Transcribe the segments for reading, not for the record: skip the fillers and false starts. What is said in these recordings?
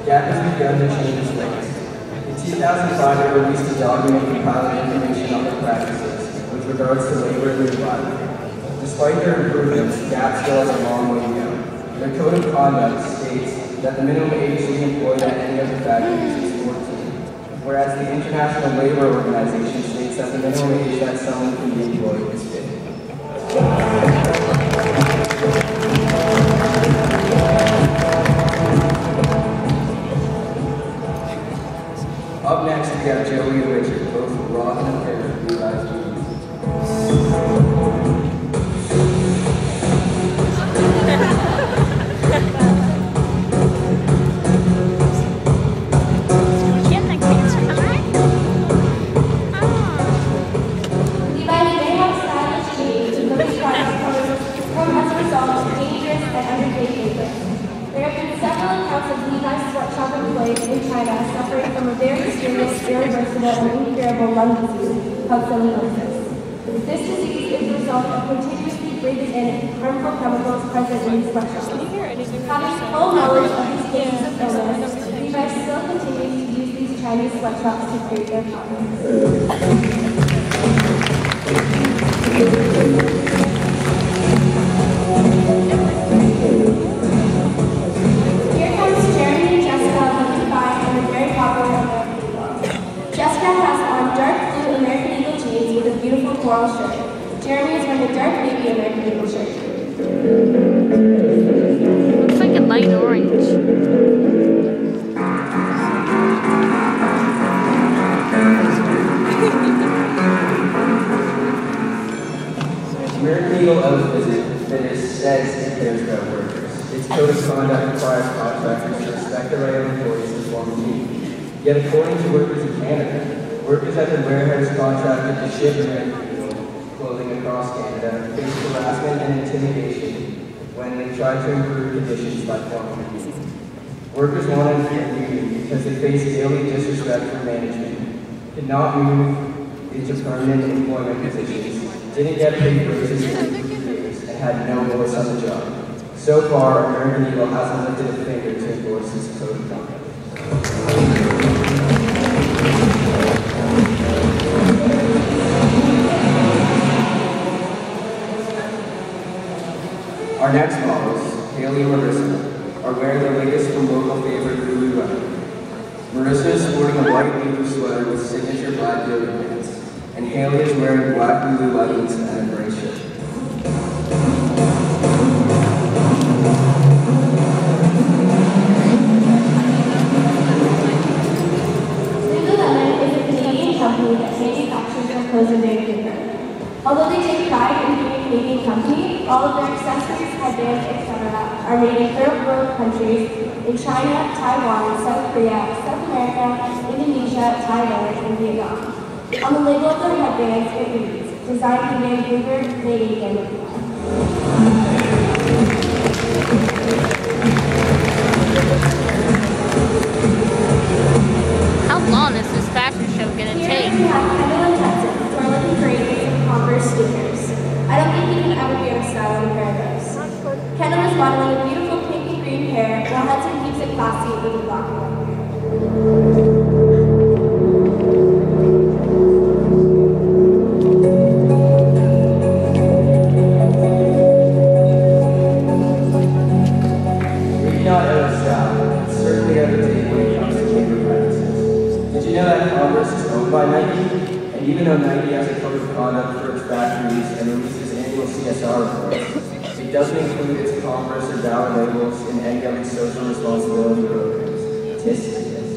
JAP has begun to change its ways. In 2005, it released a document compiling information on their practices with regards to labor and life. Despite their improvements, JAP still has a long way to go. Their code of conduct states that the minimum age to be employed at any of the factories is 14, whereas the International Labor Organization states that the minimum age that someone can be employed is 50. Up next, we have JOA and Richard, both raw and fair for Levi's jeans. Levi's may have stylish jeans, but these products come as a result of dangerous and underpaid labor. There have been several accounts of Levi's sweatshop employees in China suffering from a very serious, irreversible, and incurable lung disease called silicosis. This disease is the result of continuously breathing in harmful chemicals present in these sweatshops. Having full knowledge of these cases of illness, Levi's still continues to use these Chinese sweatshops to create their products. Floral shirt. Jeremy is wearing a dark navy American Eagle shirt. Looks like a light orange. American Eagle Outfitters says it cares about workers. Its code of conduct requires contractors to respect the right of employees to form a team. Yet according to workers in Canada, workers at the warehouse contracted to ship American clothing across Canada face harassment and intimidation when they try to improve conditions by forming a union. Workers wanted a union because they face daily disrespect from management, could not move into permanent employment positions, didn't get paid raises for 3 years, and had no voice on the job. So far, American Eagle hasn't lifted a finger to endorse this code of conduct. Our next models, Haley and Marissa, are wearing the latest from local favorite Lululemon. Marissa is sporting a white leather sweater with signature black yoga pants, and Haley is wearing black Lululemons and a gray shirt. Lululemon is a Canadian company that manufactures their clothes in Vancouver. Although they take pride in being a Canadian company, all of their accessories, headbands, etc. are made in third world countries in China, Taiwan, South Korea, South America, Indonesia, Thailand, and Vietnam. On the label of their headbands, it reads, designed in Vancouver, made in Vancouver. How long is this fashion show gonna take? Here we have Kendall and Texas, who are looking great in Converse sneakers. I don't think you can ever be out of style in a pair of those. Kendall is modeling a beautiful pink and green pair, while Hudson keeps it classy with a black one. Maybe not out of style, but certainly out of date when it comes to labor practices. Did you know that Converse is owned by Nike? And even though Nike has a code of conduct for its factories and releases annual CSR reports, it doesn't include its Converse or valid labels in any of its social responsibility programs. Tisk tisk.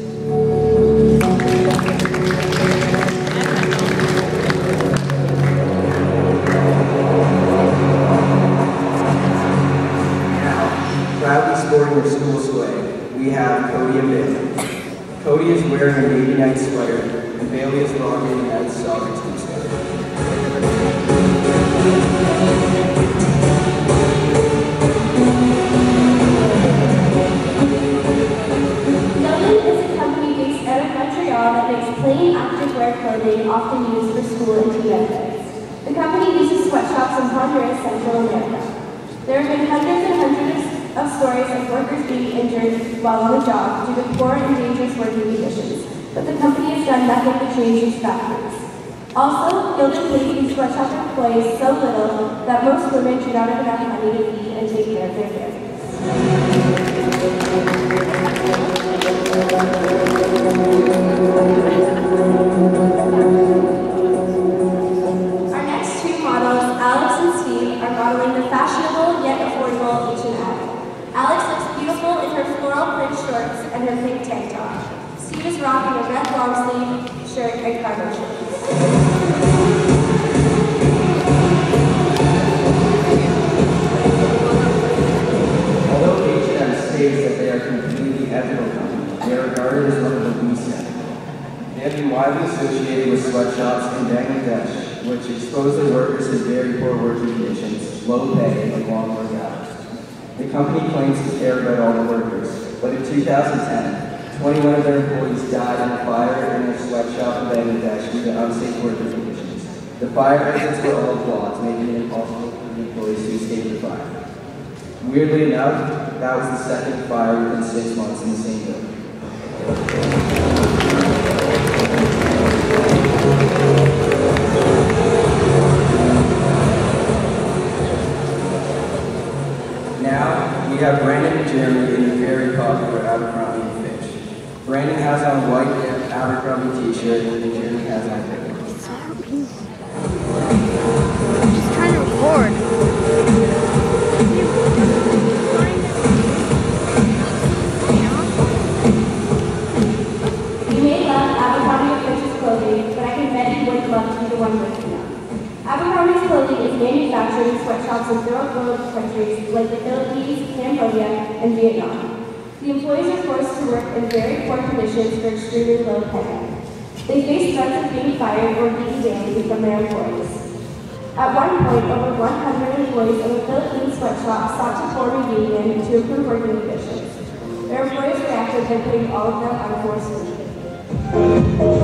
Now, proudly sporting their school sway, we have Cody and Bailey. Cody is wearing a Navy Night sweater, and Bailey is rocking a soccer team sweater. in Honduras, Central America. There have been hundreds and hundreds of stories of workers being injured while on the job due to poor and dangerous working conditions, but the company has done nothing to change these factors. Also, Gildan pays these sweatshop employees so little that most women do not have enough money to feed and take care of their families. Our next two models, Alex and Steve, are modeling the fashionable yet affordable H&M. Alex looks beautiful in her floral print shorts and her pink tank top. Steve is rocking a red long sleeve shirt and cargo shorts. Although H&M states that they are completely ethical company, they are regarded as one of the least ethical. They have been widely associated with sweatshops in Bangladesh, which expose their workers to very poor working conditions, low pay, and long work hours. The company claims to care about all the workers, but in 2010, 21 of their employees died in a fire in a sweatshop in Bangladesh due to unsafe working conditions. The fire exits were all blocked, making it impossible for the employees to escape the fire. Weirdly enough, that was the second fire within 6 months in the same building. Now, we have Brandon and Jeremy in the very popular Abercrombie and Fitch. Brandon has on a white Abercrombie t-shirt and Jeremy has on pink. I'm just trying to record. You may love Abercrombie and Fitch's clothing, but I can bet you wouldn't love to be the one working them. Abercrombie's clothing is manufactured in sweatshops in third world countries like the Philippines, Cambodia, and Vietnam. The employees are forced to work in very poor conditions for extremely low pay. They face threats of being fired or being daily from their employees. At one point, over 100 employees of a Philippine sweatshop sought to form a union to improve working conditions. Their employees reacted by putting all of them on forced leave.